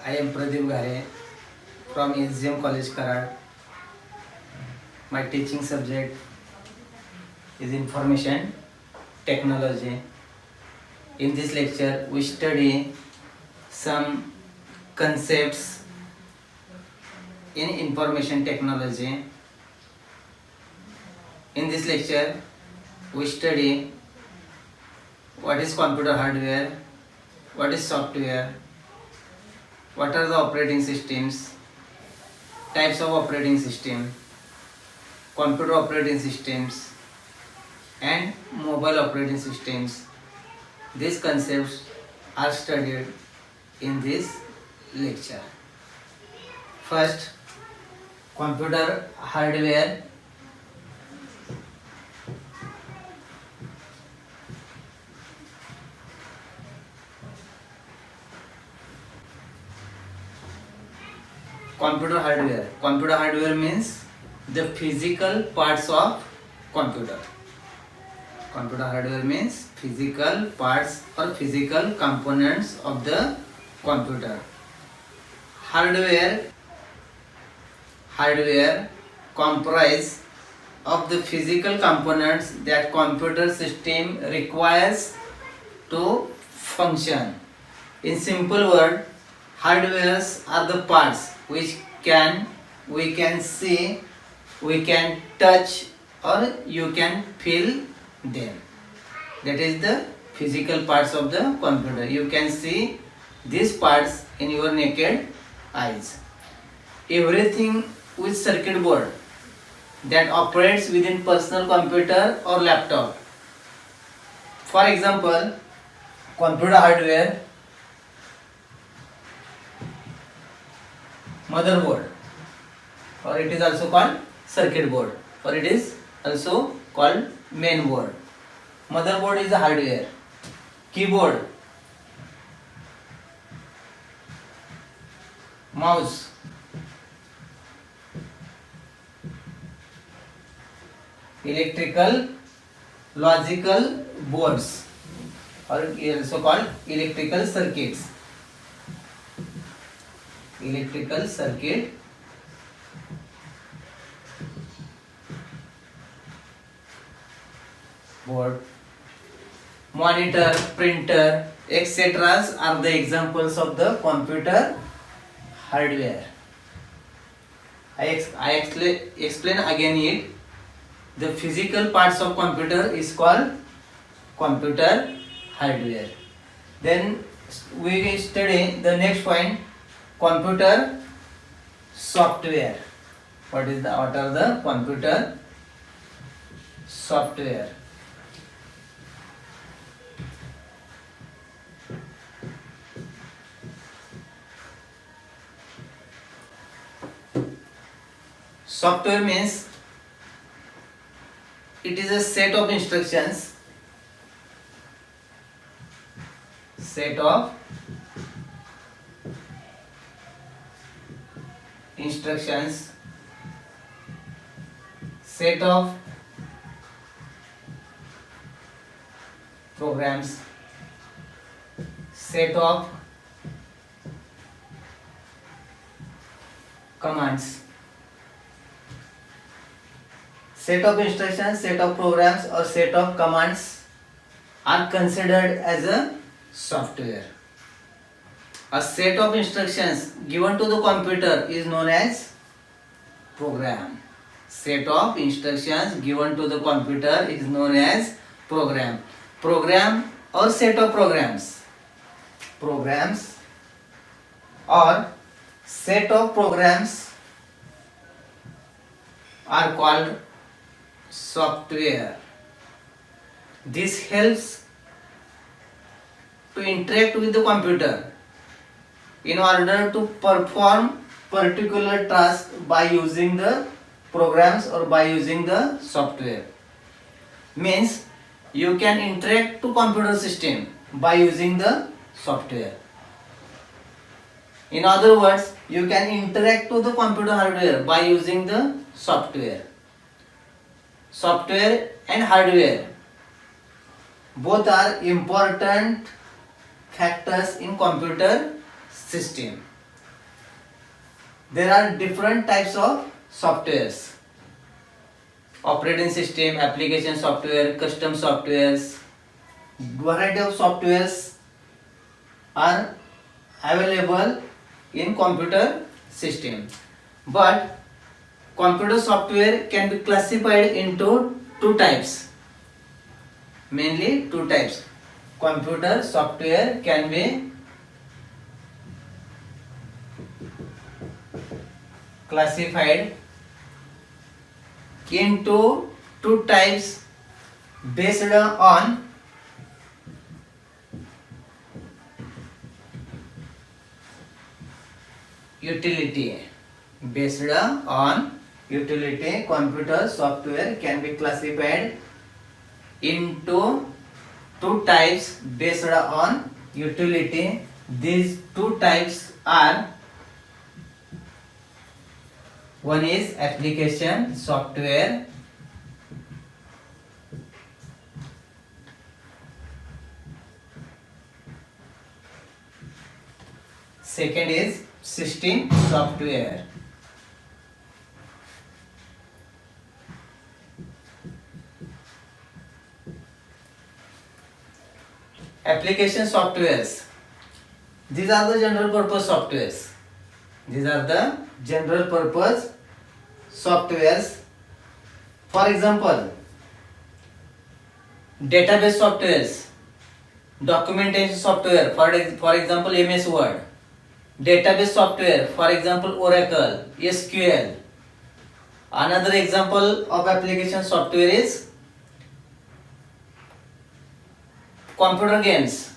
I am Pradeep Ghare from SGM College Karad. My teaching subject is information technology. In this lecture, we study some concepts in information technology. In this lecture, we study what is computer hardware, what is software, what are the operating systems, types of operating system, computer operating systems and mobile operating systems. These concepts are studied in this lecture. First, computer hardware. Computer hardware means the physical parts of computer. Computer hardware means physical parts or physical components of the computer. Hardware comprise of the physical components that computer system requires to function. In simple word, hardwares are the parts which we can see, we can touch, or you can feel them. That is the physical parts of the computer. You can see these parts in your naked eyes. Everything with circuit board that operates within personal computer or laptop. For example, computer hardware, motherboard, or it is also called circuit board, or it is also called main board. Motherboard is a hardware. Keyboard, mouse, electrical logical boards, or also called electrical circuits. Electrical circuit board, monitor, printer, etc. are the examples of the computer hardware. I explain again it. The physical parts of computer is called computer hardware. Then we study the next point, computer software. What are the computer software? Software means it is a set of instructions. Set of instructions, set of programs, set of commands. Set of instructions, set of programs or set of commands are considered as a software. A set of instructions given to the computer is known as program. Set of instructions given to the computer is known as program. Program or set of programs. Programs or set of programs are called software. This helps to interact with the computer in order to perform particular task by using the programs or by using the software. Means you can interact to computer system by using the software. In other words, you can interact to the computer hardware by using the software. Software and hardware both are important factors in computer system. there are different types of softwares: operating system, application software, custom softwares. Variety of softwares are available in computer system, but computer software can be classified into two types, mainly two types. Computer software can be classified into two types based on utility. Based on utility, computer software can be classified into two types based on utility. These two types are: one is application software, second is system software. Application softwares, these are the general purpose softwares. These are the general purpose softwares. For example, database softwares, documentation software, for example MS Word. Database software, for example Oracle, SQL. Another example of application software is computer games,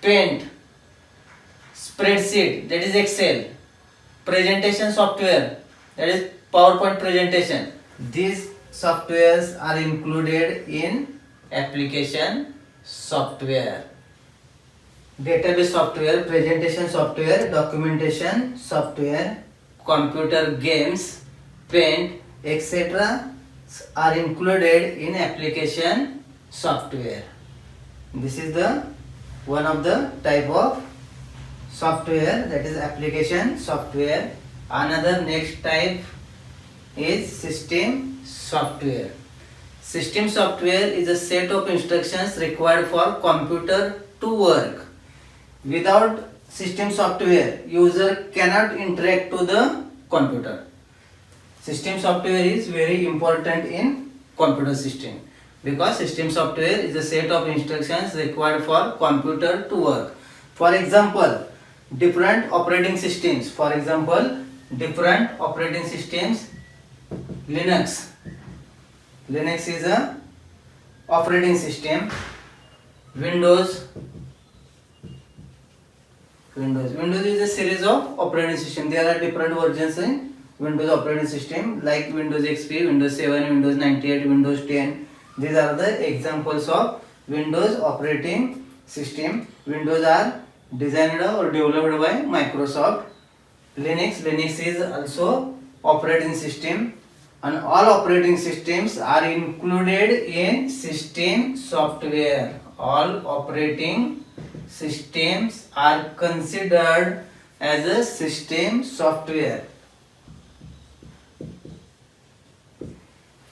Paint, spreadsheet, that is Excel, presentation software, that is PowerPoint presentation. These softwares are included in application software. Database software, presentation software, documentation software, computer games, Paint, etc. are included in application software. This is the one of the type of software, that is application software. Another next type is system software. System software is a set of instructions required for computer to work. Without system software, user cannot interact to the computer. System software is very important in computer system, because system software is a set of instructions required for computer to work. For example, different operating systems. For example, different operating systems. Linux. Linux is a operating system. Windows is a series of operating system. There are different versions in Windows operating system, like Windows XP, Windows 7, Windows 98, Windows 10. These are the examples of Windows operating system. Windows are designed or developed by Microsoft. Linux is also operating system, and all operating systems are included in system software. All operating systems are considered as a system software.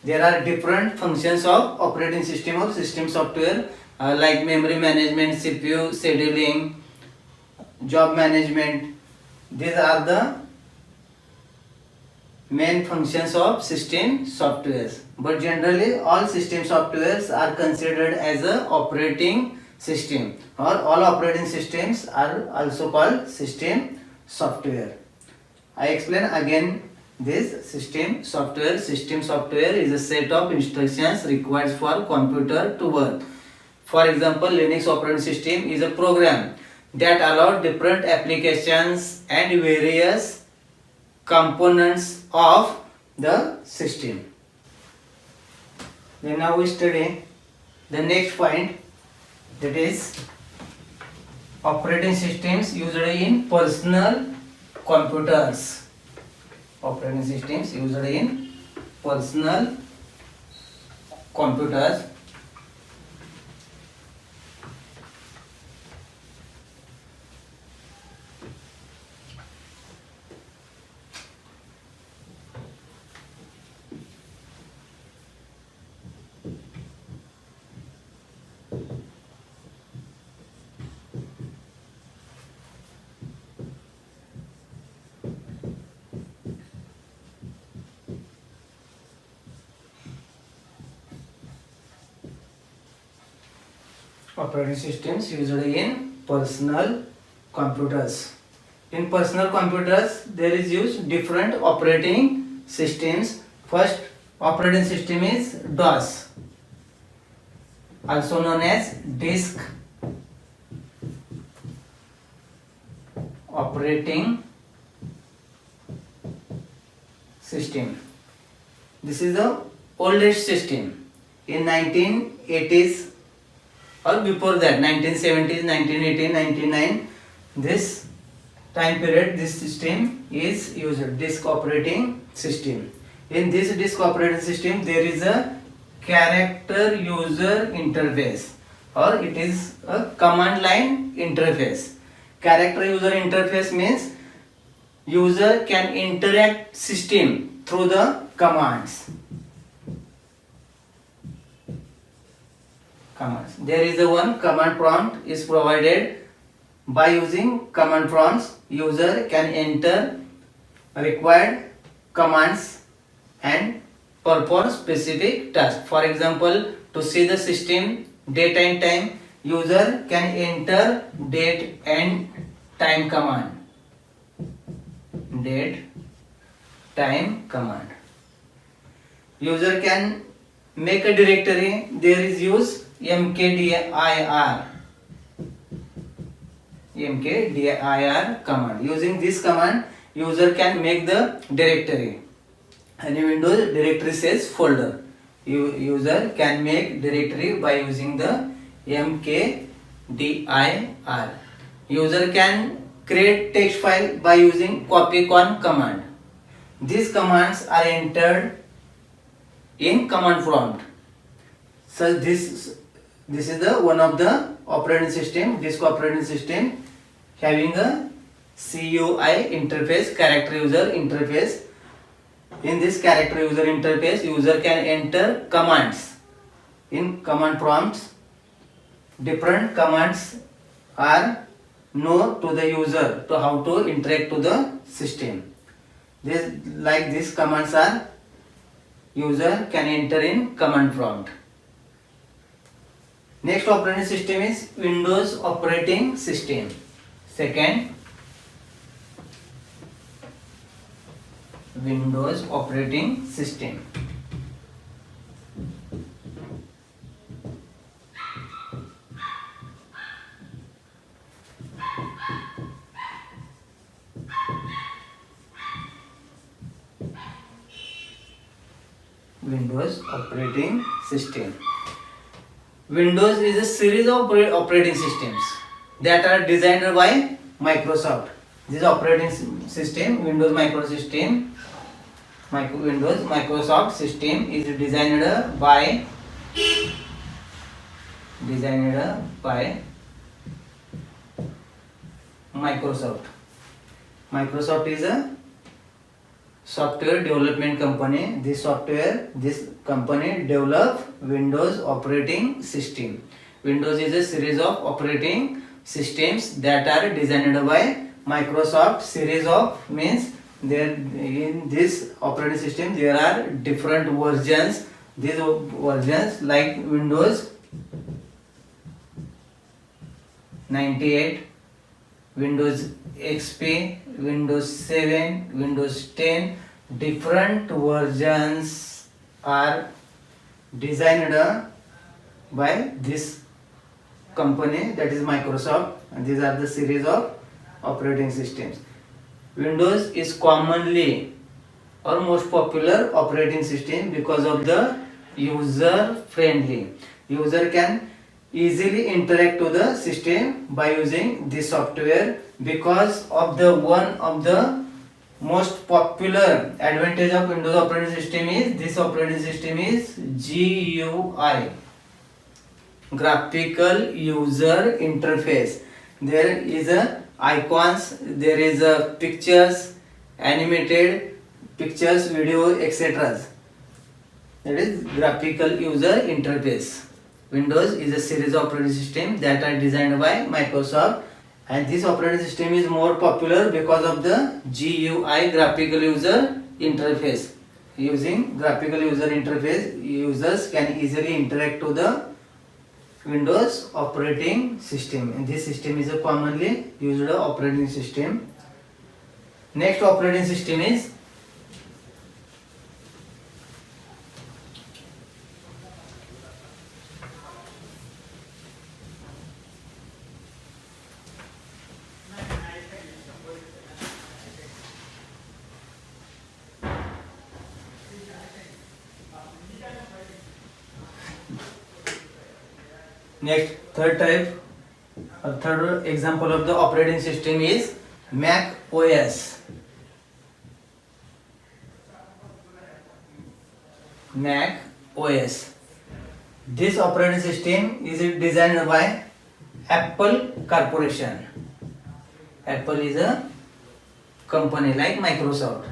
There are different functions of operating system or system software, like memory management, CPU, scheduling, job management. These are the main functions of system softwares. But generally all system softwares are considered as a operating system, or all operating systems are also called system software. I explain again this system software. System software is a set of instructions required for computer to work. For example, Linux operating system is a program that allows different applications and various components of the system. Then now we study the next point, that is operating systems used in personal computers. Operating systems used in personal computers. operating systems used in personal computers. In personal computers, there is used different operating systems. First operating system is DOS, also known as disk operating system. This is the oldest system. In 1980s or before that, 1970s, 1980, 1999, this time period, this system is used, disk operating system. In this disk operating system, there is a character user interface, or it is a command line interface. Character user interface means user can interact system through the commands. There is a one command prompt is provided. By using command prompts, user can enter required commands and perform specific tasks. For example, to see the system date and time, user can enter date and time command. Date, time command. User can make a directory. There is use mkdir. mkdir command. Using this command, user can make the directory. And in Windows, directory says folder. User can make directory by using the mkdir. User can create text file by using copycon command. These commands are entered in command prompt. So this is the one of the operating system, disk operating system, having a CUI interface, character user interface. In this character user interface, user can enter commands in command prompts. Different commands are known to the user to how to interact to the system. These commands are user can enter in command prompt. Next operating system is Windows operating system. Second, Windows operating system. Windows operating system. Windows is a series of operating systems that are designed by Microsoft. This operating system, Windows Microsoft system, is designed by Microsoft. Microsoft is a software development company. This company develop Windows operating system. Windows is a series of operating systems that are designed by Microsoft. Series of means there in this operating system there are different versions. These versions like Windows 98, Windows XP, Windows 7, Windows 10, different versions are designed by this company, that is Microsoft, and these are the series of operating systems. Windows is commonly or most popular operating system because of the user friendly. User can easily interact to the system by using this software. Because of the one of the most popular advantage of Windows operating system is this operating system is GUI, graphical user interface. There is a icons, there is a pictures, animated pictures, video, etc. That is graphical user interface. Windows is a series of operating system that are designed by Microsoft, and this operating system is more popular because of the GUI, graphical user interface. Using graphical user interface, users can easily interact to the Windows operating system. And this system is a commonly used operating system. Next operating system is third example of the operating system is Mac OS. Mac OS. This operating system is designed by Apple Corporation. Apple is a company like Microsoft.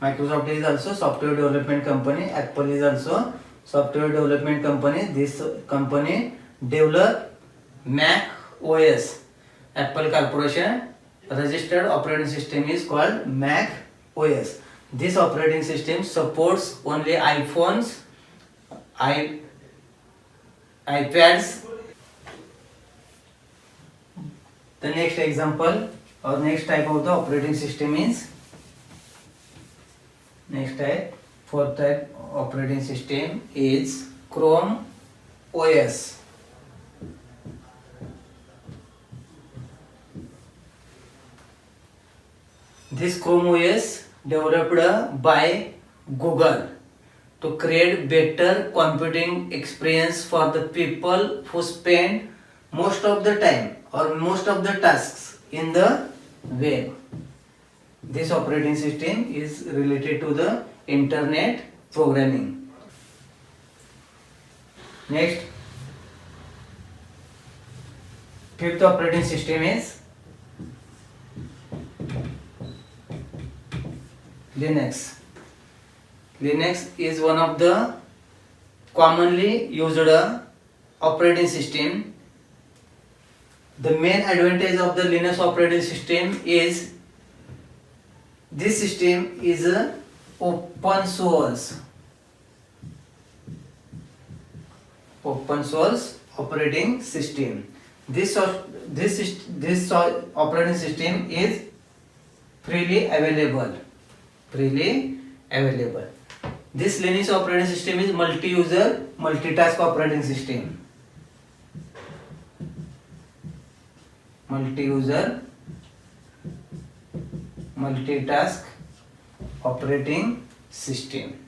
Microsoft is also software development company. Apple is also software development company. This company develop Mac OS. Apple Corporation registered operating system is called Mac OS. This operating system supports only iPhones, iPads. The next example or next type of the operating system is fourth type operating system is Chrome OS. This Chrome OS developed by Google to create better computing experience for the people who spend most of the time or most of the tasks in the web. This operating system is related to the internet programming. Next, fifth operating system is Linux. Linux is one of the commonly used operating system. The main advantage of the Linux operating system is this system is a open source operating system. This operating system is freely available. This Linux operating system is multi-user, multitask operating system. Multi-user, multitask operating system.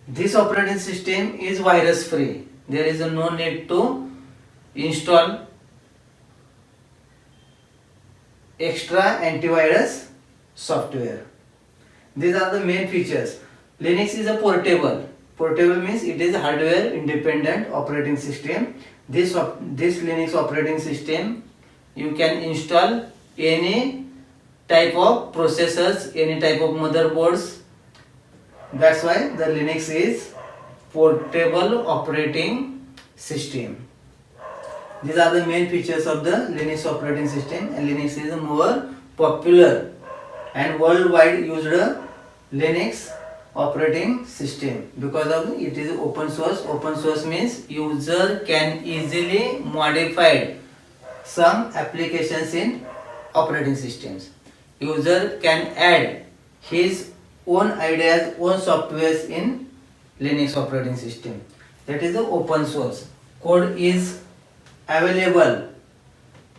This operating system is virus free. There is no need to install extra antivirus software. These are the main features. Linux is a portable. Portable means it is a hardware independent operating system. This Linux operating system you can install any type of processors, any type of motherboards. That's why the Linux is portable operating system. These are the main features of the Linux operating system, and Linux is a more popular and worldwide used Linux operating system because of it is open source. Open source means user can easily modify some applications in operating systems. User can add his own ideas, own softwares in Linux operating system. That is the open source. Code is available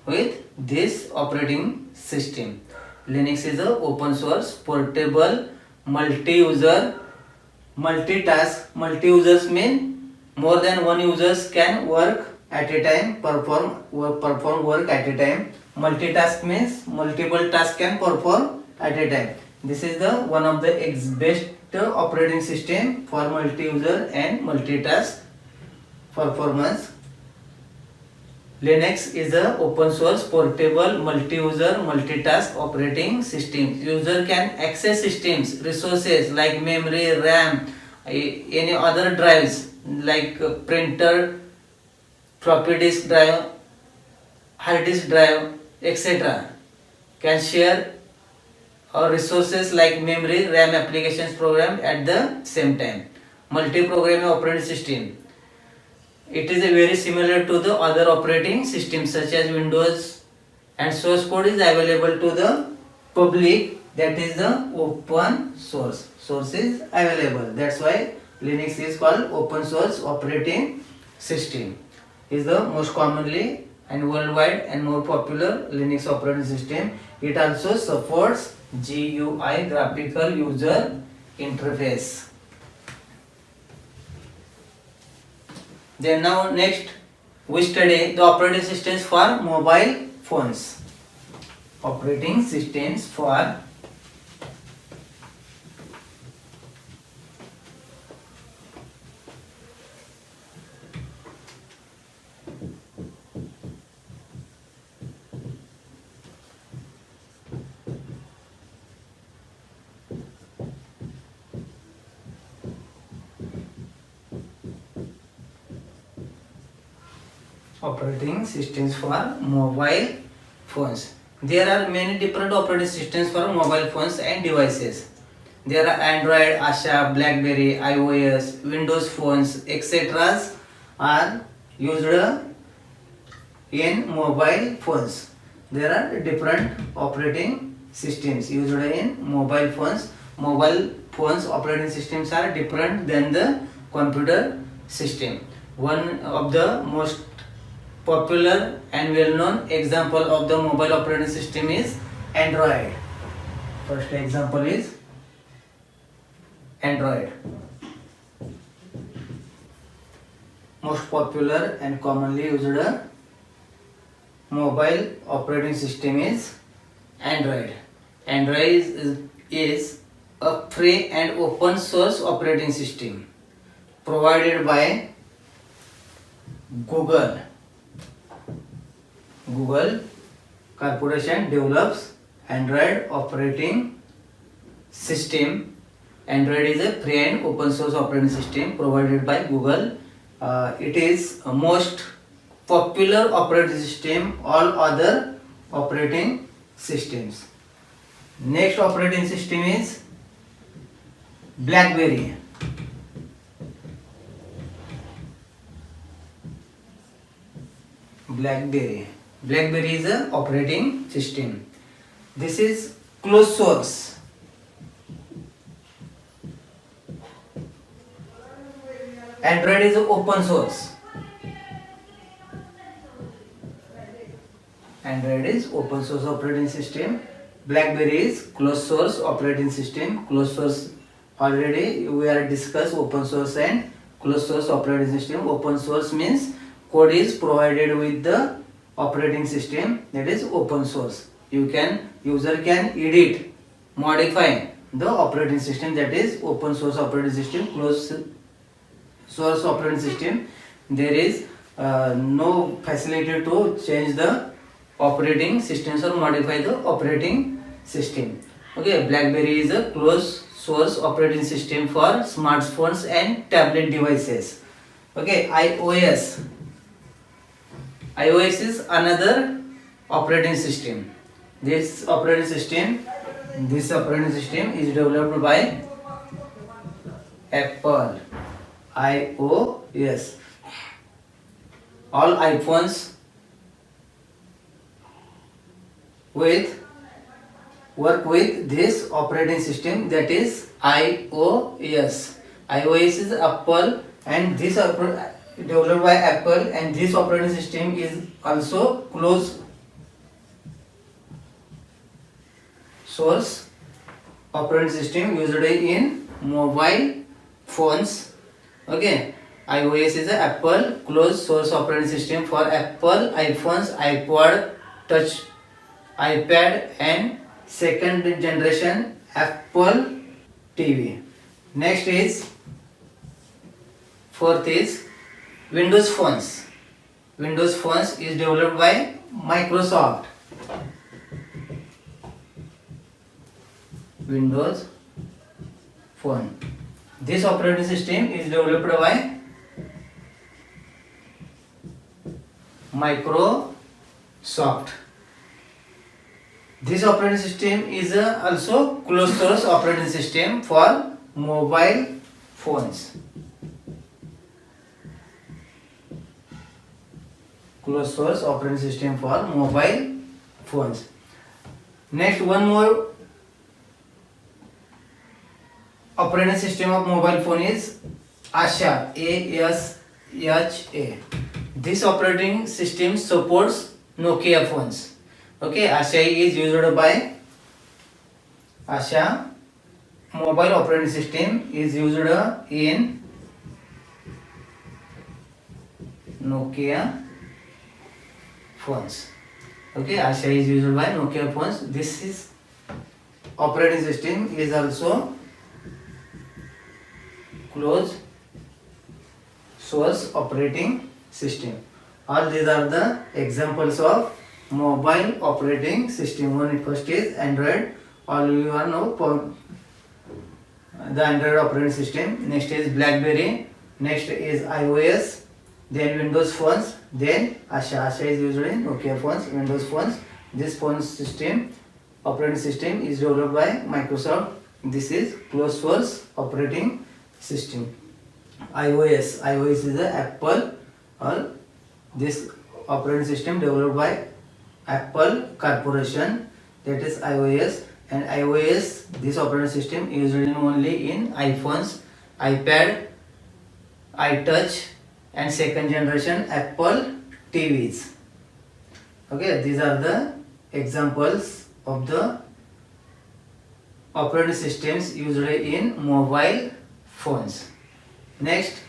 with this operating system. Linux is a open source, portable, multi-user, multitask. Multi-users mean more than one users can work at a time, perform work at a time. Multitask means multiple tasks can perform at a time. This is the one of the best operating system for multi-user and multitask performance. Linux is a open source, portable, multi-user, multitask operating system. User can access systems, resources like memory, RAM, any other drives like printer, floppy disk drive, hard disk drive, etc. Can share or resources like memory, RAM, applications program at the same time. Multi-programming operating system. It is very similar to the other operating systems such as Windows, and source code is available to the public, that is the open source. Source is available. That's why Linux is called open source operating system. Is the most commonly and worldwide and more popular Linux operating system. It also supports GUI, graphical user interface. Then now next we study the operating systems for mobile phones. Operating systems for operating systems for mobile phones. There are many different operating systems for mobile phones and devices. There are Android, Asha, BlackBerry, iOS, Windows phones, etc. are used in mobile phones. There are different operating systems used in mobile phones. Mobile phones operating systems are different than the computer system. One of the most popular and well-known example of the mobile operating system is Android. First example is Android. Most popular and commonly used mobile operating system is Android. Android is a free and open source operating system provided by Google. Google Corporation develops Android operating system. Android is a free and open source operating system provided by Google. It is a most popular operating system all other operating systems. Next operating system is BlackBerry. BlackBerry is a operating system. This is closed source. Android is open source. Android is open source operating system. BlackBerry is closed source operating system. Closed source, already we are discussed open source and closed source operating system. Open source means code is provided with the operating system, that is open source. User can edit, modify the operating system, that is open source operating system. Closed source operating system, there is no facility to change the operating systems or modify the operating system. Okay, BlackBerry is a closed source operating system for smartphones and tablet devices. Okay, iOS is another operating system. This operating system is developed by Apple. iOS. All iPhones work with this operating system, that is iOS. iOS is Apple, and this developed by Apple, and this operating system is also closed source operating system used in mobile phones. Okay, iOS is a Apple closed source operating system for Apple iPhones, iPod Touch, iPad, and second generation Apple TV. Next is fourth is Windows phones. Windows phones is developed by Microsoft. Windows phone. This operating system is developed by Microsoft. This operating system is also closed source operating system for mobile phones. closed source operating system for mobile phones. Next, one more operating system of mobile phone is ASHA, ASHA. This operating system supports Nokia phones. Okay, ASHA is used by ASHA mobile operating system is used in Nokia phones. Okay, ASHA is used by Nokia phones. This is operating system is also closed source operating system. All these are the examples of mobile operating system. One first is Android. All you are know the Android operating system. Next is BlackBerry. Next is iOS. Then Windows phones. Then ASHA. ASHA is used in Nokia phones, Windows phones. This phone system operating system is developed by Microsoft. This is closed source operating system. iOS is the Apple, or this operating system developed by Apple Corporation, that is iOS. And iOS, this operating system is used only in iPhones, iPad, iTouch and second generation Apple TVs. Okay, these are the examples of the operating systems used in mobile phones. Next,